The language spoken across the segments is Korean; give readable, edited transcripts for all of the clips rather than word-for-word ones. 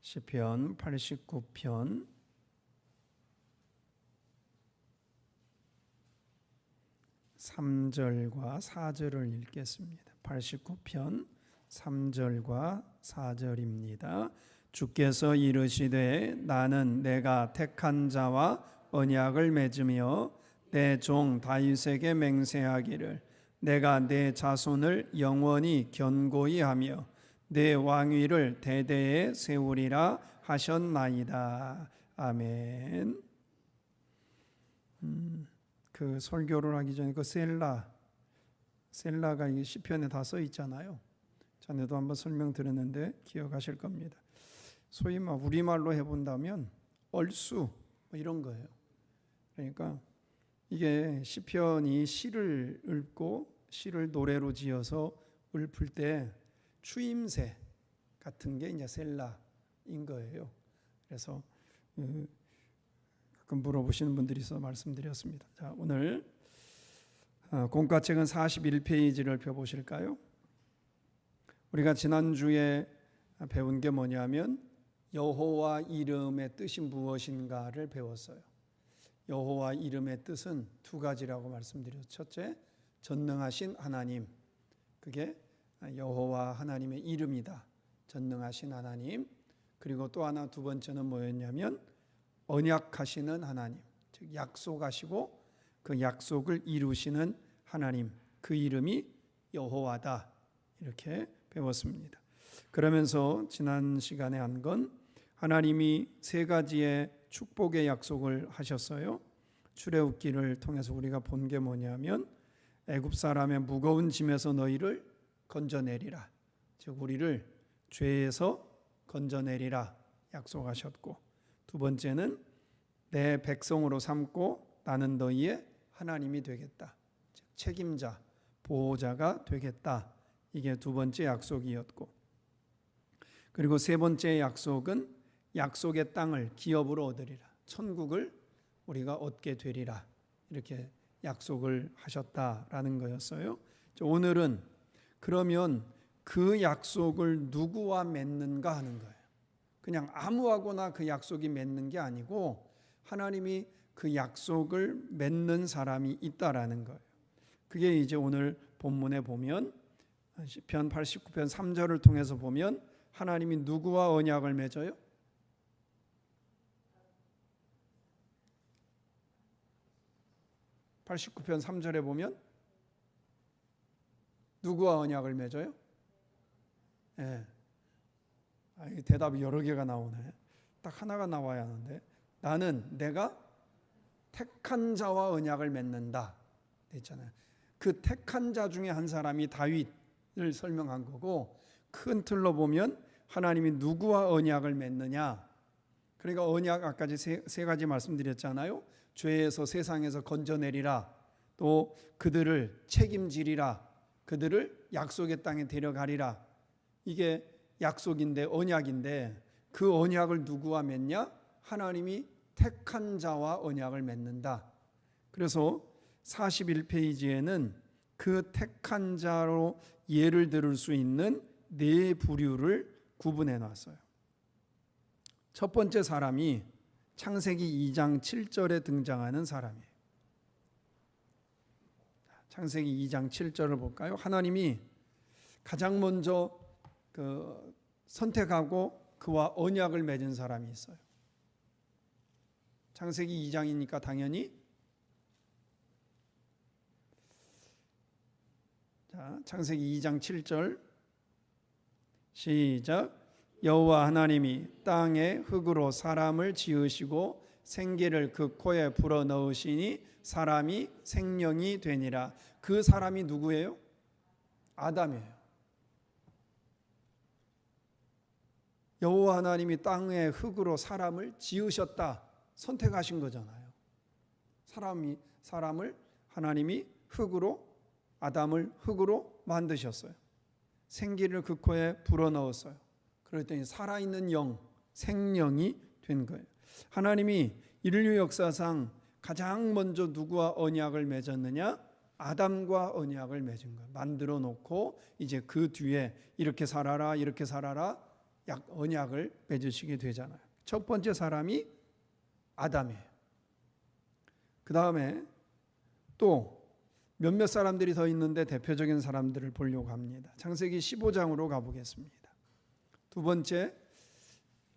시편 89편 3절과 4절을 읽겠습니다. 89편 3절과 4절입니다. 주께서 이르시되 나는 내가 택한 자와 언약을 맺으며 내 종 다윗에게 맹세하기를 내가 내 자손을 영원히 견고히 하며 내 왕위를 대대에 세우리라 하셨나이다. 아멘. 그 설교를 하기 전에 그 셀라가 이 시편에 다 써 있잖아요. 전에도 한번 설명드렸는데 기억하실 겁니다. 소위 우리말로 해본다면 얼쑤 이런 거예요. 그러니까 이게 시편이 시를 읊고 시를 노래로 지어서 읊을 때 추임새 같은 게 이제 셀라인 거예요. 그래서 가끔 물어보시는 분들이 있어서 말씀드렸습니다. 자, 오늘 공과책은 41페이지를 펴보실까요? 우리가 지난주에 배운 게 뭐냐면 여호와 이름의 뜻이 무엇인가를 배웠어요. 여호와 이름의 뜻은 두 가지라고 말씀드렸죠. 첫째, 전능하신 하나님. 그게 여호와 하나님의 이름이다. 전능하신 하나님. 그리고 또 하나 두 번째는 뭐였냐면 언약하시는 하나님. 즉 약속하시고 그 약속을 이루시는 하나님. 그 이름이 여호와다. 이렇게 배웠습니다. 그러면서 지난 시간에 한 건 하나님이 세 가지의 축복의 약속을 하셨어요. 출애굽기를 통해서 우리가 본 게 뭐냐면 애굽 사람의 무거운 짐에서 너희를 건져내리라. 즉 우리를 죄에서 건져내리라 약속하셨고, 두 번째는 내 백성으로 삼고 나는 너희의 하나님이 되겠다. 즉 책임자, 보호자가 되겠다. 이게 두 번째 약속이었고, 그리고 세 번째 약속은 약속의 땅을 기업으로 얻으리라. 천국을 우리가 얻게 되리라. 이렇게 약속을 하셨다라는 거였어요. 오늘은 그러면 그 약속을 누구와 맺는가 하는 거예요. 그냥 아무하고나 그 약속이 맺는 게 아니고 하나님이 그 약속을 맺는 사람이 있다라는 거예요. 그게 이제 오늘 본문에 보면 시편 89편 3절을 통해서 보면 하나님이 누구와 언약을 맺어요? (89편 3절에) 보면 누구와 언약을 맺어요? 예. 대답이 여러 개가 나오네. 딱 하나가 나와야 하는데, 나는 내가 택한 자와 언약을 맺는다 했잖아요. 그 택한 자 중에 한 사람이 다윗을 설명한 거고, 큰 틀로 보면 하나님이 누구와 언약을 맺느냐. 그러니까 언약 아까 세 가지 말씀드렸잖아요. 죄에서 세상에서 건져내리라. 또 그들을 책임지리라. 그들을 약속의 땅에 데려가리라. 이게 약속인데, 언약인데, 그 언약을 누구와 맺냐? 하나님이 택한 자와 언약을 맺는다. 그래서 41페이지에는 그 택한 자로 예를 들을 수 있는 네 부류를 구분해 놨어요. 첫 번째 사람이 창세기 2장 7절에 등장하는 사람이에요. 창세기 2장 7절을 볼까요? 하나님이 가장 먼저 선택하고 그와 언약을 맺은 사람이 있어요. 창세기 2장이니까 당연히 창세기 2장 7절 시작. 여호와 하나님이 땅의 흙으로 사람을 지으시고 생기를 그 코에 불어넣으시니 사람이 생명이 되니라. 그 사람이 누구예요? 아담이에요. 여호와 하나님이 땅의 흙으로 사람을 지으셨다. 선택하신 거잖아요. 사람을 하나님이 흙으로, 아담을 흙으로 만드셨어요. 생기를 그 코에 불어넣었어요. 그랬더니 살아있는 영, 생명이 된 거예요. 하나님이 인류 역사상 가장 먼저 누구와 언약을 맺었느냐? 아담과 언약을 맺은 거예요. 만들어 놓고 이제 그 뒤에 이렇게 살아라, 이렇게 살아라, 언약을 맺으시게 되잖아요. 첫 번째 사람이 아담이에요. 그 다음에 또 몇몇 사람들이 더 있는데 대표적인 사람들을 보려고 합니다. 창세기 15장으로 가보겠습니다. 두 번째,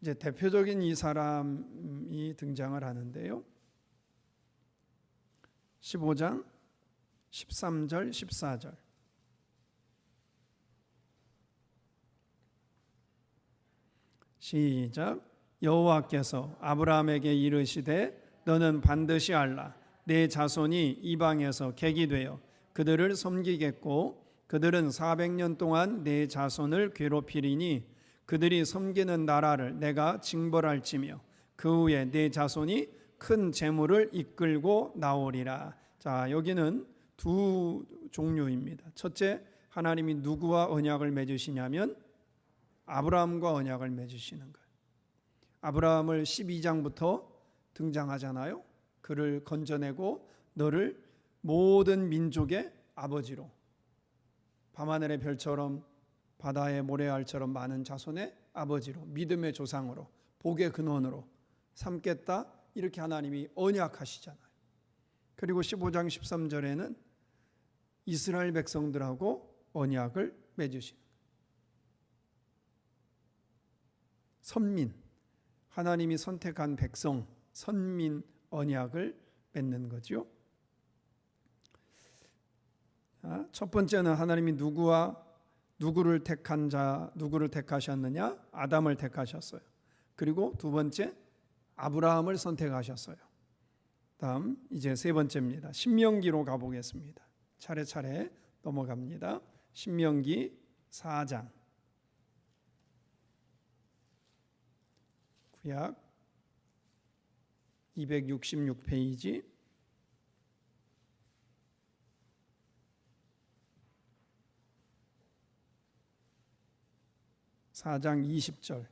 이제 대표적인 이 사람이 등장을 하는데요. 15장 13절 14절. 시작. 여호와께서 아브라함에게 이르시되 너는 반드시 알라. 내 자손이 이방에서 객이 되어 그들을 섬기겠고 그들은 400년 동안 내 자손을 괴롭히리니 그들이 섬기는 나라를 내가 징벌할지며 그 후에 내 자손이 큰 재물을 이끌고 나오리라. 자, 여기는 두 종류입니다. 첫째, 하나님이 누구와 언약을 맺으시냐면 아브라함과 언약을 맺으시는 거예요. 아브라함을 12장부터 등장하잖아요. 그를 건져내고 너를 모든 민족의 아버지로, 밤하늘의 별처럼 바다의 모래알처럼 많은 자손의 아버지로, 믿음의 조상으로, 복의 근원으로 삼겠다, 이렇게 하나님이 언약하시잖아요. 그리고 15장 13절에는 이스라엘 백성들하고 언약을 맺으시는 거예요. 선민, 하나님이 선택한 백성, 선민 언약을 맺는 거죠. 첫 번째는 하나님이 누구를 택하셨느냐? 아담을 택하셨어요. 그리고 두 번째, 아브라함을 선택하셨어요. 다음 이제 세 번째입니다. 신명기로 가보겠습니다. 차례차례 넘어갑니다. 신명기 4장. 구약 266페이지. (4장) 20절.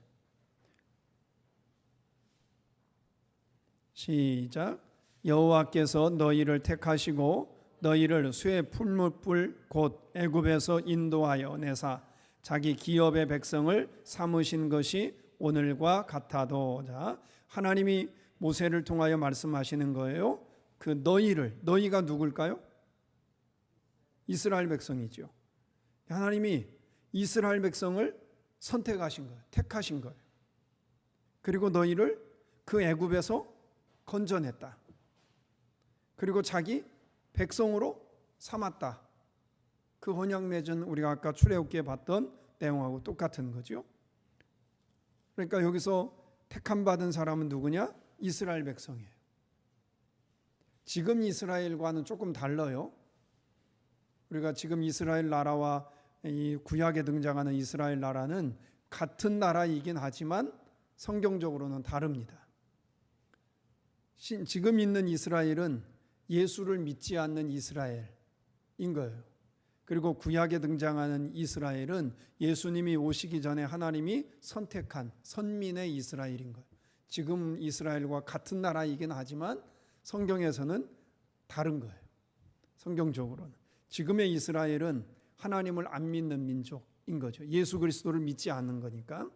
시작. 여호와께서 너희를 택하시고 너희를 쇠 풀무불 곧 애굽에서 인도하여 내사 자기 기업의 백성을 삼으신 것이 오늘과 같아도. 자, 하나님이 모세를 통하여 말씀하시는 거예요. 그 너희가 누굴까요? 이스라엘 백성이죠. 하나님이 이스라엘 백성을 선택하신 거예요. 택하신 거예요. 그리고 너희를 그 애굽에서 건져냈다. 그리고 자기 백성으로 삼았다. 그 언약 맺은 우리가 아까 출애굽기에 봤던 내용하고 똑같은 거죠. 그러니까 여기서 택함 받은 사람은 누구냐? 이스라엘 백성이에요. 지금 이스라엘과는 조금 달라요. 우리가 지금 이스라엘 나라와 이 구약에 등장하는 이스라엘 나라는 같은 나라이긴 하지만 성경적으로는 다릅니다. 지금 있는 이스라엘은 예수를 믿지 않는 이스라엘인 거예요. 그리고 구약에 등장하는 이스라엘은 예수님이 오시기 전에 하나님이 선택한 선민의 이스라엘인 거예요. 지금 이스라엘과 같은 나라이긴 하지만 성경에서는 다른 거예요. 성경적으로는. 지금의 이스라엘은 하나님을 안 믿는 민족인 거죠. 예수 그리스도를 믿지 않는 거니까.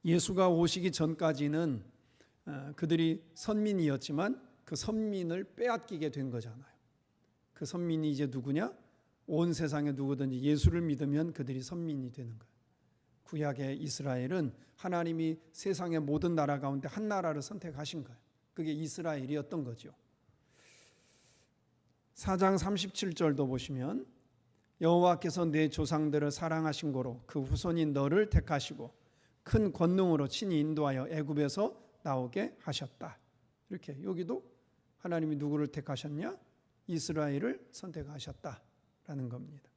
예수가 오시기 전까지는 그들이 선민이었지만 그 선민을 빼앗기게 된 거잖아요. 그 선민이 이제 누구냐? 온 세상에 누구든지 예수를 믿으면 그들이 선민이 되는 거예요. 구약의 이스라엘은 하나님이 세상의 모든 나라 가운데 한 나라를 선택하신 거예요. 그게 이스라엘이었던 거죠. 4장 37절도 보시면 여호와께서 내 조상들을 사랑하신 고로 그 후손인 너를 택하시고 큰 권능으로 친히 인도하여 애굽에서 나오게 하셨다. 이렇게 여기도 하나님이 누구를 택하셨냐? 이스라엘을 선택하셨다라는 겁니다.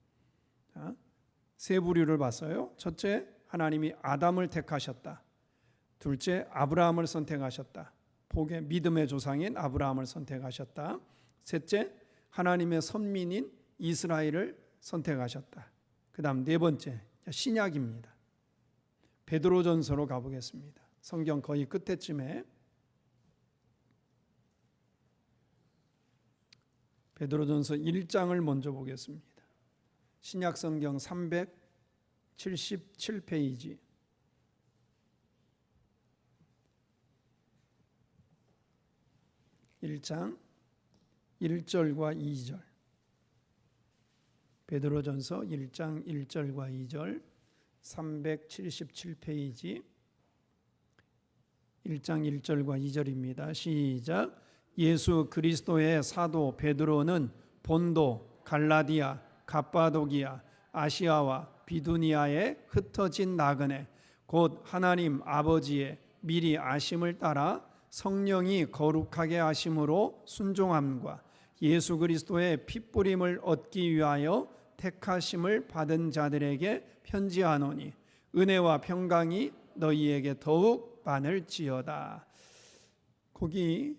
자, 세 부류를 봤어요. 첫째, 하나님이 아담을 택하셨다. 둘째, 아브라함을 선택하셨다. 복의 믿음의 조상인 아브라함을 선택하셨다. 셋째, 하나님의 선민인 이스라엘을 선택하셨다. 그 다음 네 번째, 신약입니다. 베드로전서로 가보겠습니다. 성경 거의 끝에쯤에 베드로전서 1장을 먼저 보겠습니다. 신약 성경 377페이지. 1장 1절과 2절. 베드로전서 1장 1절과 2절 377페이지 1장 1절과 2절입니다. 시작. 예수 그리스도의 사도 베드로는 본도, 갈라디아, 갑바도기아, 아시아와 비두니아에 흩어진 나그네 곧 하나님 아버지의 미리 아심을 따라 성령이 거룩하게 하심으로 순종함과 예수 그리스도의 핏부림을 얻기 위하여 택하심을 받은 자들에게 편지하노니 은혜와 평강이 너희에게 더욱 많을지어다. 거기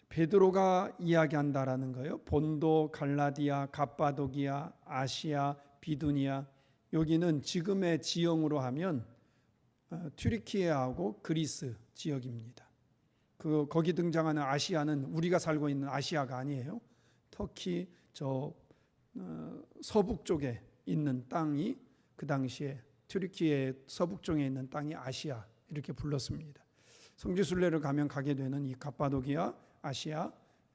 베드로가 이야기한다라는 거예요. 본도, 갈라디아, 갑바도기아, 아시아, 비두니아. 여기는 지금의 지형으로 하면 튀르키예하고 그리스 지역입니다. 거기 등장하는 아시아는 우리가 살고 있는 아시아가 아니에요. 터키 서북 쪽에 있는 땅이 그 당시에 튀르키예 서북 쪽에 있는 땅이 아시아 이렇게 불렀습니다. 성지순례를 가면 가게 되는 이 갑바도기아, 아시아,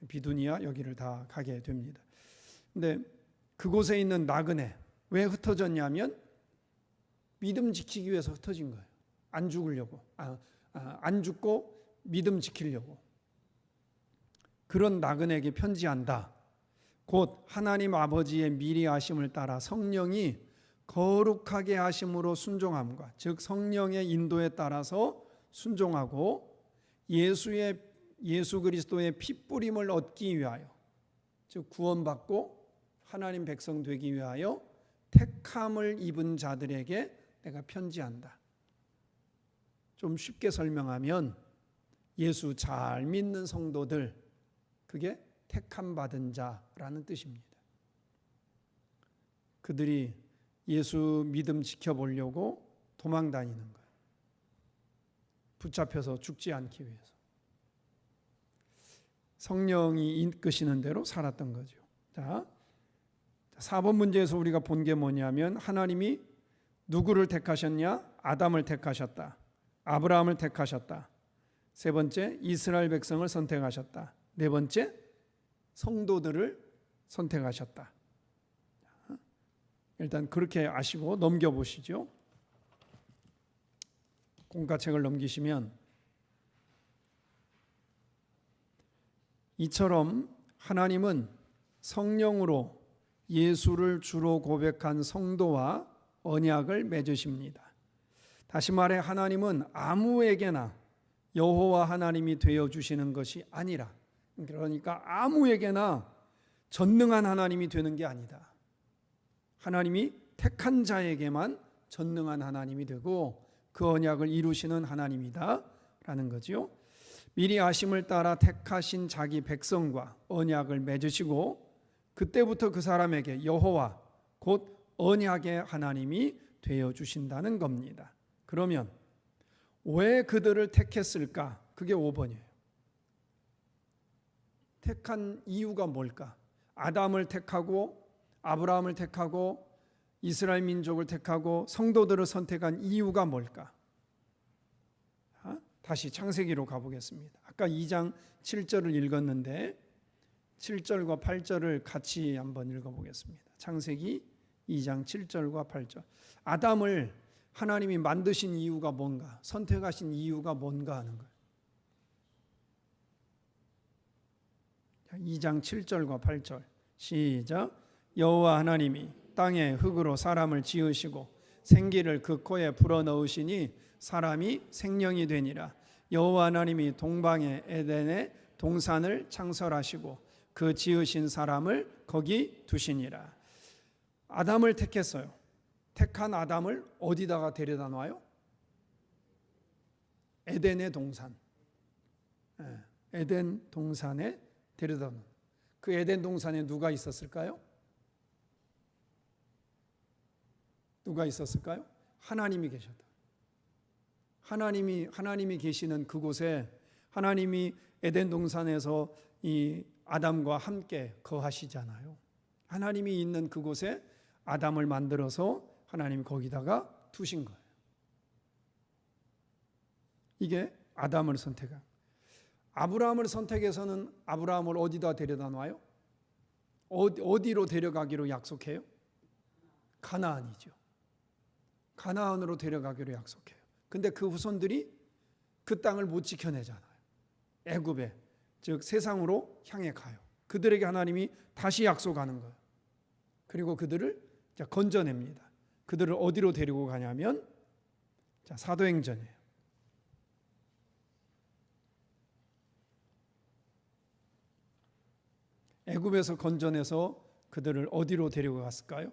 비두니아 여기를 다 가게 됩니다. 근데 그곳에 있는 나그네 왜 흩어졌냐면 믿음 지키기 위해서 흩어진 거예요. 안 죽으려고, 안 죽고 믿음 지키려고. 그런 나그네에게 편지한다. 곧 하나님 아버지의 미리 하심을 따라 성령이 거룩하게 하심으로 순종함과 즉 성령의 인도에 따라서 순종하고 예수 그리스도의 핏부림을 얻기 위하여 즉 구원받고 하나님 백성 되기 위하여 택함을 입은 자들에게 내가 편지한다. 좀 쉽게 설명하면 예수 잘 믿는 성도들, 그게 택함 받은 자라는 뜻입니다. 그들이 예수 믿음 지켜보려고 도망 다니는 거예요. 붙잡혀서 죽지 않기 위해서. 성령이 이끄시는 대로 살았던 거죠. 자, 4번 문제에서 우리가 본 게 뭐냐면 하나님이 누구를 택하셨냐? 아담을 택하셨다. 아브라함을 택하셨다. 세 번째, 이스라엘 백성을 선택하셨다. 네 번째, 성도들을 선택하셨다. 일단 그렇게 아시고 넘겨보시죠. 공과책을 넘기시면 이처럼 하나님은 성령으로 예수를 주로 고백한 성도와 언약을 맺으십니다. 다시 말해 하나님은 아무에게나 여호와 하나님이 되어주시는 것이 아니라, 그러니까 아무에게나 전능한 하나님이 되는 게 아니다. 하나님이 택한 자에게만 전능한 하나님이 되고 그 언약을 이루시는 하나님이다 라는 거죠. 미리 아심을 따라 택하신 자기 백성과 언약을 맺으시고 그때부터 그 사람에게 여호와 곧 언약의 하나님이 되어주신다는 겁니다. 그러면 왜 그들을 택했을까? 그게 5번이에요. 택한 이유가 뭘까? 아담을 택하고 아브라함을 택하고 이스라엘 민족을 택하고 성도들을 선택한 이유가 뭘까? 다시 창세기로 가보겠습니다. 아까 2장 7절을 읽었는데 7절과 8절을 같이 한번 읽어보겠습니다. 창세기 2장 7절과 8절. 아담을 하나님이 만드신 이유가 뭔가, 선택하신 이유가 뭔가 하는 거예요. 2장 7절과 8절 시작. 여호와 하나님이 땅에 흙으로 사람을 지으시고 생기를 그 코에 불어넣으시니 사람이 생령이 되니라. 여호와 하나님이 동방의 에덴에 동산을 창설하시고 그 지으신 사람을 거기 두시니라. 아담을 택했어요. 택한 아담을 어디다가 데려다 놔요? 에덴의 동산. 에덴 동산에 데려다 놓은. 그 에덴 동산에 누가 있었을까요? 누가 있었을까요? 하나님이 계셨다. 하나님이 계시는 그곳에 하나님이 에덴 동산에서 이 아담과 함께 거하시잖아요. 하나님이 있는 그곳에 아담을 만들어서 하나님이 거기다가 두신 거예요. 이게 아담을 선택한. 아브라함을 선택해서는 아브라함을 어디다 데려다 놔요? 어디로 데려가기로 약속해요? 가나안이죠. 가나안으로 데려가기로 약속해요. 근데 그 후손들이 그 땅을 못 지켜내잖아요. 애굽에, 즉 세상으로 향해 가요. 그들에게 하나님이 다시 약속하는 거예요. 그리고 그들을 건져냅니다. 그들을 어디로 데리고 가냐면 사도행전이에요. 애굽에서 건져내서 그들을 어디로 데리고 갔을까요?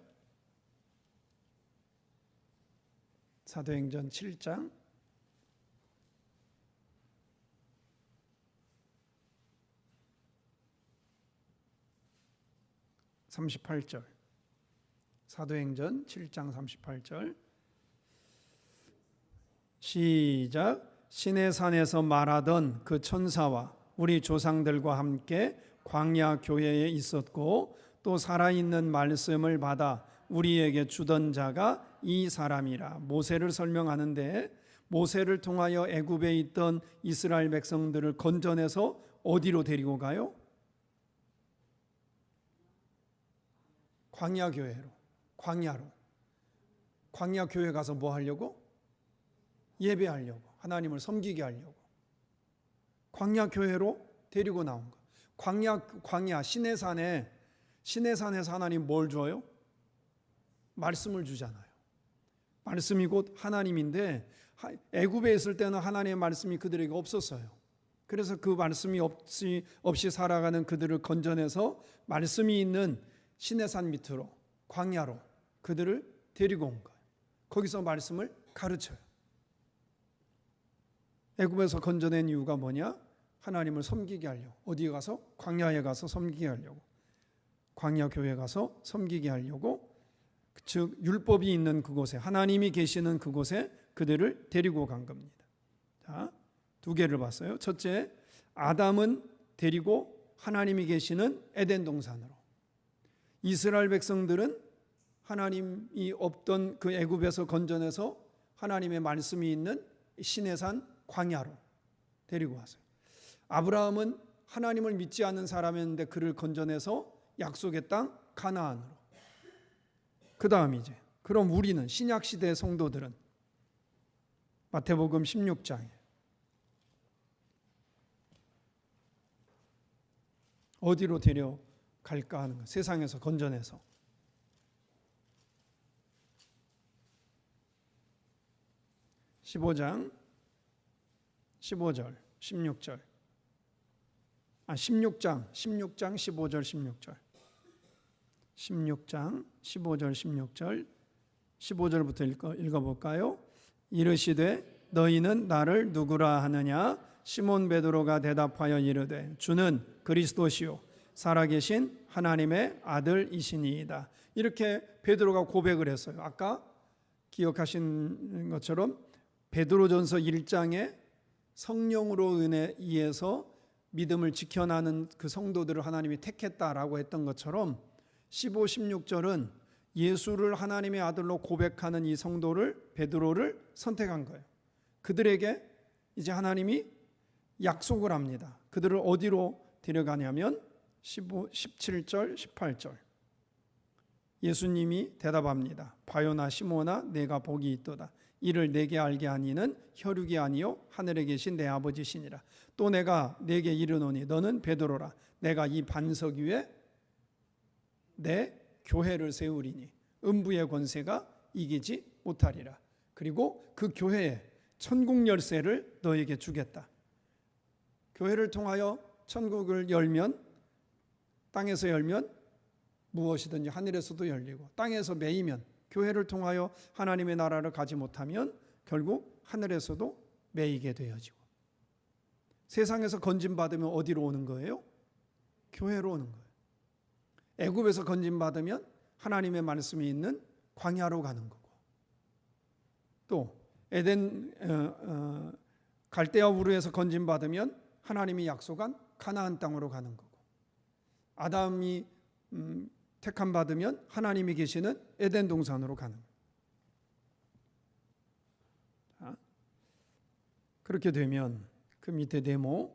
사도행전 7장 38절. 사도행전 7장 38절. 시작. 시내산에서 말하던 그 천사와 우리 조상들과 함께 광야 교회에 있었고 또 살아있는 말씀을 받아 우리에게 주던 자가 이 사람이라. 모세를 설명하는데 모세를 통하여 애굽에 있던 이스라엘 백성들을 건져내서 어디로 데리고 가요? 광야 교회로, 광야로. 광야 교회 가서 뭐 하려고? 예배하려고, 하나님을 섬기게 하려고. 광야 교회로 데리고 나온 거. 광야 시내산에서 하나님 뭘 줘요? 말씀을 주잖아요. 말씀이 곧 하나님인데 애굽에 있을 때는 하나님의 말씀이 그들에게 없었어요. 그래서 그 말씀이 없이 살아가는 그들을 건져내서 말씀이 있는 시내산 밑으로, 광야로 그들을 데리고 온 거예요. 거기서 말씀을 가르쳐요. 애굽에서 건져낸 이유가 뭐냐? 하나님을 섬기게 하려고. 어디에 가서? 광야에 가서 섬기게 하려고. 광야 교회 가서 섬기게 하려고. 즉 율법이 있는 그곳에, 하나님이 계시는 그곳에 그들을 데리고 간 겁니다. 자, 두 개를 봤어요. 첫째, 아담은 데리고 하나님이 계시는 에덴 동산으로. 이스라엘 백성들은 하나님이 없던 그 애굽에서 건져내서 하나님의 말씀이 있는 시내산 광야로 데리고 왔어요. 아브라함은 하나님을 믿지 않는 사람이었는데 그를 건져내서 약속의 땅 가나안으로. 그 다음이제 그럼 우리는 신약 시대의 성도들은 마태복음 16장에 어디로 데려갈까 하는 거. 세상에서 건져내서 15장 15절 16절 16장 15절 16절 16장 15절 16절 15절부터 읽어볼까요? 이르시되 너희는 나를 누구라 하느냐? 시몬 베드로가 대답하여 이르되 주는 그리스도시요 살아계신 하나님의 아들이시니이다. 이렇게 베드로가 고백을 했어요. 아까 기억하신 것처럼 베드로전서 1장에 성령으로 인해서 믿음을 지켜나는 그 성도들을 하나님이 택했다라고 했던 것처럼 15, 16절은 예수를 하나님의 아들로 고백하는 이 성도를 베드로를 선택한 거예요. 그들에게 이제 하나님이 약속을 합니다. 그들을 어디로 데려가냐면 17절, 18절. 예수님이 대답합니다. 바요나 시모나 내가 복이 있도다. 이를 내게 알게 하니는 혈육이 아니요 하늘에 계신 내 아버지시니라. 또 내가 내게 이르노니 너는 베드로라. 내가 이 반석 위에 내 교회를 세우리니 음부의 권세가 이기지 못하리라. 그리고 그 교회에 천국 열쇠를 너에게 주겠다. 교회를 통하여 천국을 열면, 땅에서 열면 무엇이든지 하늘에서도 열리고, 땅에서 매이면, 교회를 통하여 하나님의 나라를 가지 못하면 결국 하늘에서도 매이게 되어지고, 세상에서 건진받으면 어디로 오는 거예요? 교회로 오는 거예요. 애굽에서 건진받으면 하나님의 말씀이 있는 광야로 가는 거고, 또 갈대아 우르에서 건진받으면 하나님이 약속한 가나안 땅으로 가는 거고, 아담이 택함 받으면 하나님이 계시는 에덴 동산으로 가는 거예요. 그렇게 되면 그 밑에 네모,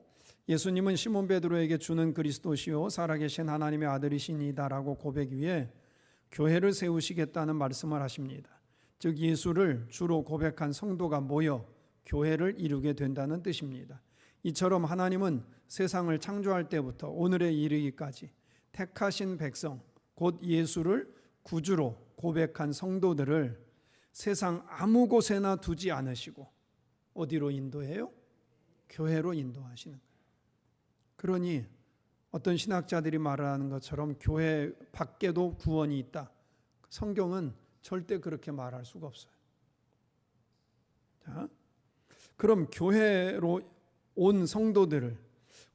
예수님은 시몬 베드로에게 주는 그리스도시요 살아계신 하나님의 아들이시니다라고 고백 위에 교회를 세우시겠다는 말씀을 하십니다. 즉 예수를 주로 고백한 성도가 모여 교회를 이루게 된다는 뜻입니다. 이처럼 하나님은 세상을 창조할 때부터 오늘에 이르기까지 택하신 백성, 곧 예수를 구주로 고백한 성도들을 세상 아무 곳에나 두지 않으시고 어디로 인도해요? 교회로 인도하시는 거예요. 그러니 어떤 신학자들이 말하는 것처럼 교회 밖에도 구원이 있다. 성경은 절대 그렇게 말할 수가 없어요. 자, 그럼 교회로 온 성도들을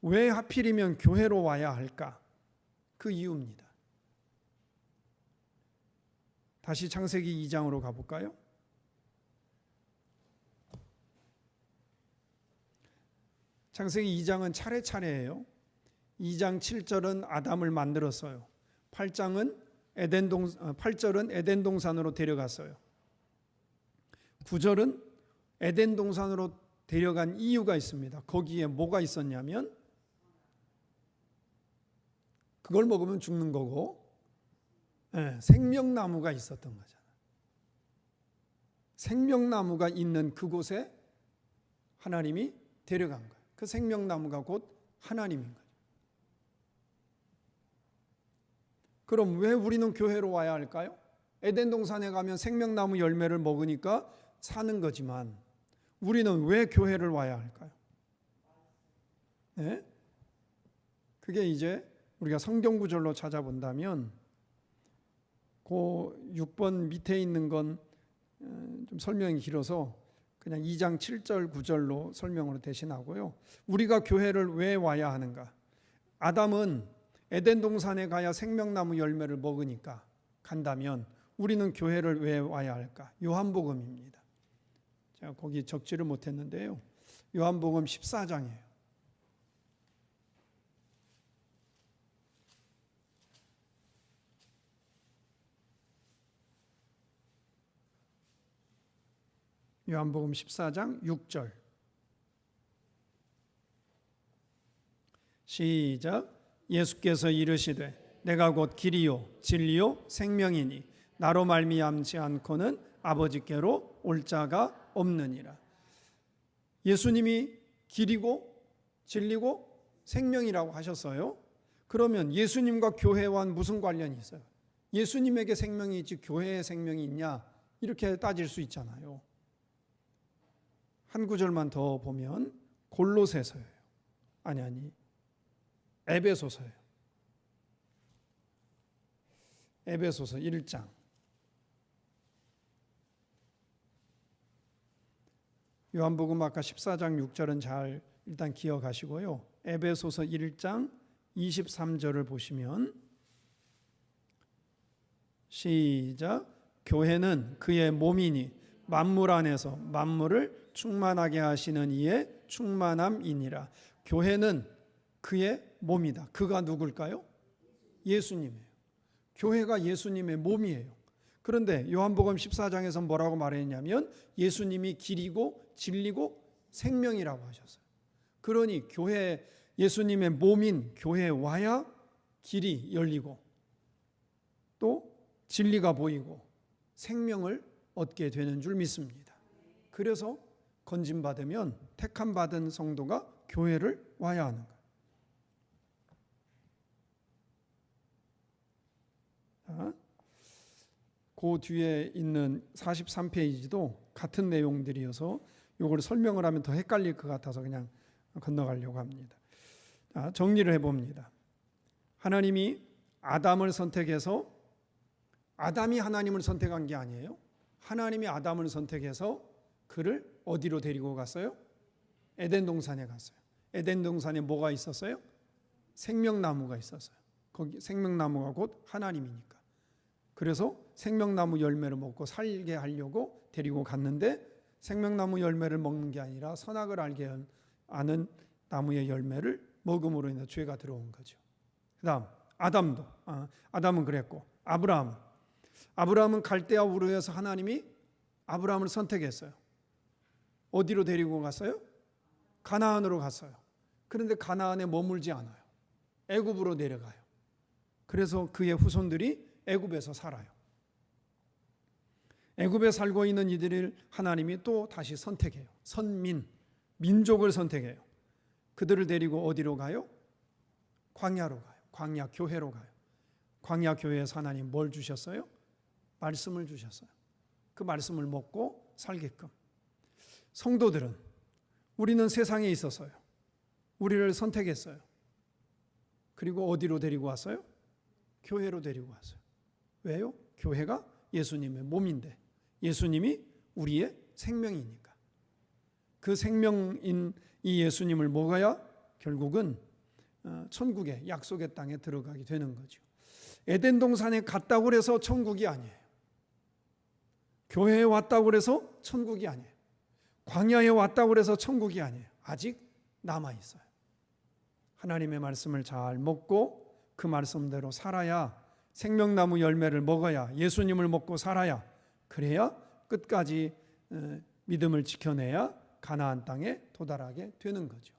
왜 하필이면 교회로 와야 할까? 그 이유입니다. 다시 창세기 2장으로 가볼까요? 창세기 2장은 차례차례예요. 2장 7절은 아담을 만들었어요. 8절은 에덴 동산으로 데려갔어요. 9절은 에덴 동산으로 데려간 이유가 있습니다. 거기에 뭐가 있었냐면 그걸 먹으면 죽는 거고 생명나무가 있었던 거잖아요. 생명나무가 있는 그곳에 하나님이 데려간 거예요. 그 생명나무가 곧 하나님인 거예요. 그럼 왜 우리는 교회로 와야 할까요? 에덴 동산에 가면 생명나무 열매를 먹으니까 사는 거지만 우리는 왜 교회를 와야 할까요? 네? 그게 이제 우리가 성경 구절로 찾아본다면 그 6번 밑에 있는 건 좀 설명이 길어서 그냥 2장 7절 9절로 설명으로 대신하고요. 우리가 교회를 왜 와야 하는가? 아담은 에덴 동산에 가야 생명나무 열매를 먹으니까 간다면 우리는 교회를 왜 와야 할까? 요한복음입니다. 제가 거기 적지를 못했는데요. 요한복음 14장이에요. 요한복음 14장 6절 시작. 예수께서 이르시되 내가 곧 길이요 진리요 생명이니 나로 말미암지 않고는 아버지께로 올 자가 없느니라. 예수님이 길이고 진리고 생명이라고 하셨어요. 그러면 예수님과 교회와 무슨 관련이 있어요? 예수님에게 생명이 있지 교회에 생명이 있냐? 이렇게 따질 수 있잖아요. 한 구절만 더 보면 골로새서예요. 아니 에베소서예요. 에베소서 1장. 요한복음 아까 14장 6절은 잘 일단 기억하시고요. 에베소서 1장 23절을 보시면 시작. 교회는 그의 몸이니 만물 안에서 만물을 충만하게 하시는 이의 충만함이니라. 교회는 그의 몸이다. 그가 누굴까요? 예수님이에요. 교회가 예수님의 몸이에요. 그런데 요한복음 14장에서 뭐라고 말했냐면 예수님이 길이고 진리고 생명이라고 하셨어요. 그러니 교회 예수님의 몸인 교회에 와야 길이 열리고 또 진리가 보이고 생명을 얻게 되는 줄 믿습니다. 그래서 건진받으면 택함받은 성도가 교회를 와야 하는 거예요. 그 뒤에 있는 43페이지도 같은 내용들이어서 이걸 설명을 하면 더 헷갈릴 것 같아서 그냥 건너가려고 합니다. 정리를 해봅니다. 하나님이 아담을 선택해서 아담이 하나님을 선택한 게 아니에요. 하나님이 아담을 선택해서 그를 어디로 데리고 갔어요? 에덴 동산에 갔어요. 에덴 동산에 뭐가 있었어요? 생명나무가 있었어요. 거기 생명나무가 곧 하나님이니까. 그래서 생명나무 열매를 먹고 살게 하려고 데리고 갔는데 생명나무 열매를 먹는 게 아니라 선악을 알게 아는 나무의 열매를 먹음으로 인해 죄가 들어온 거죠. 그다음 아담도 아담은 그랬고 아브라함은 갈대아 우르에서 하나님이 아브라함을 선택했어요. 어디로 데리고 갔어요? 가나안으로 갔어요. 그런데 가나안에 머물지 않아요. 애굽으로 내려가요. 그래서 그의 후손들이 애굽에서 살아요. 애굽에 살고 있는 이들을 하나님이 또 다시 선택해요. 민족을 선택해요. 그들을 데리고 어디로 가요? 광야로 가요. 광야 교회로 가요. 광야 교회에서 하나님 뭘 주셨어요? 말씀을 주셨어요. 그 말씀을 먹고 살게끔. 성도들은 우리는 세상에 있었어요. 우리를 선택했어요. 그리고 어디로 데리고 왔어요? 교회로 데리고 왔어요. 왜요? 교회가 예수님의 몸인데 예수님이 우리의 생명이니까. 그 생명인 이 예수님을 먹어야 결국은 천국의 약속의 땅에 들어가게 되는 거죠. 에덴 동산에 갔다고 해서 천국이 아니에요. 교회에 왔다고 해서 천국이 아니에요. 광야에 왔다고 해서 천국이 아니에요. 아직 남아있어요. 하나님의 말씀을 잘 먹고 그 말씀대로 살아야, 생명나무 열매를 먹어야, 예수님을 먹고 살아야, 그래야 끝까지 믿음을 지켜내야 가나안 땅에 도달하게 되는 거죠.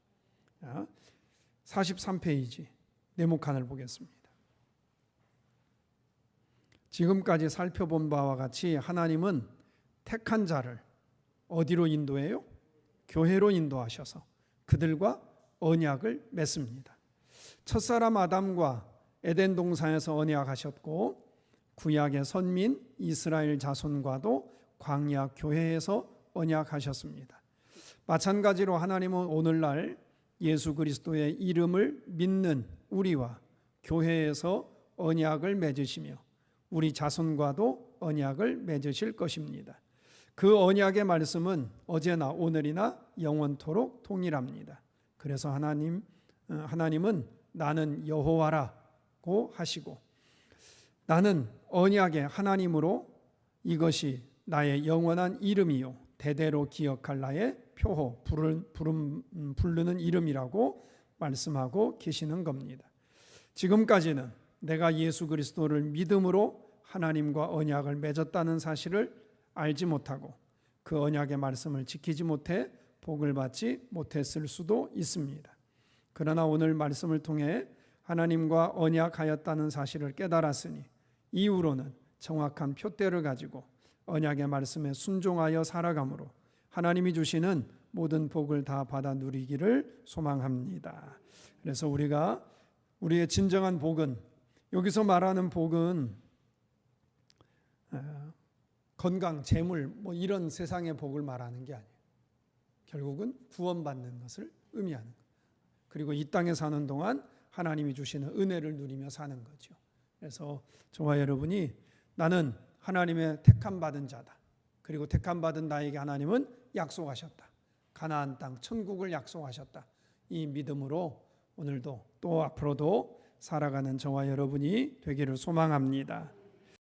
43페이지 네모칸을 보겠습니다. 지금까지 살펴본 바와 같이 하나님은 택한 자를 어디로 인도해요? 교회로 인도하셔서 그들과 언약을 맺습니다. 첫사람 아담과 에덴 동산에서 언약하셨고 구약의 선민 이스라엘 자손과도 광야 교회에서 언약하셨습니다. 마찬가지로 하나님은 오늘날 예수 그리스도의 이름을 믿는 우리와 교회에서 언약을 맺으시며 우리 자손과도 언약을 맺으실 것입니다. 그 언약의 말씀은 어제나 오늘이나 영원토록 동일합니다. 그래서 하나님은 나는 여호와라고 하시고 나는 언약의 하나님으로 이것이 나의 영원한 이름이요 대대로 기억할 나의 표호 부르는 이름이라고 말씀하고 계시는 겁니다. 지금까지는 내가 예수 그리스도를 믿음으로 하나님과 언약을 맺었다는 사실을 알지 못하고 그 언약의 말씀을 지키지 못해 복을 받지 못했을 수도 있습니다. 그러나 오늘 말씀을 통해 하나님과 언약하였다는 사실을 깨달았으니 이후로는 정확한 표대를 가지고 언약의 말씀에 순종하여 살아감으로 하나님이 주시는 모든 복을 다 받아 누리기를 소망합니다. 그래서 우리의 진정한 복은, 여기서 말하는 복은 건강, 재물 이런 세상의 복을 말하는 게 아니에요. 결국은 구원받는 것을 의미하는 거예요. 그리고 이 땅에 사는 동안 하나님이 주시는 은혜를 누리며 사는 거죠. 그래서 저와 여러분이 나는 하나님의 택함 받은 자다. 그리고 택함 받은 나에게 하나님은 약속하셨다. 가나안 땅 천국을 약속하셨다. 이 믿음으로 오늘도 또 앞으로도 살아가는 저와 여러분이 되기를 소망합니다.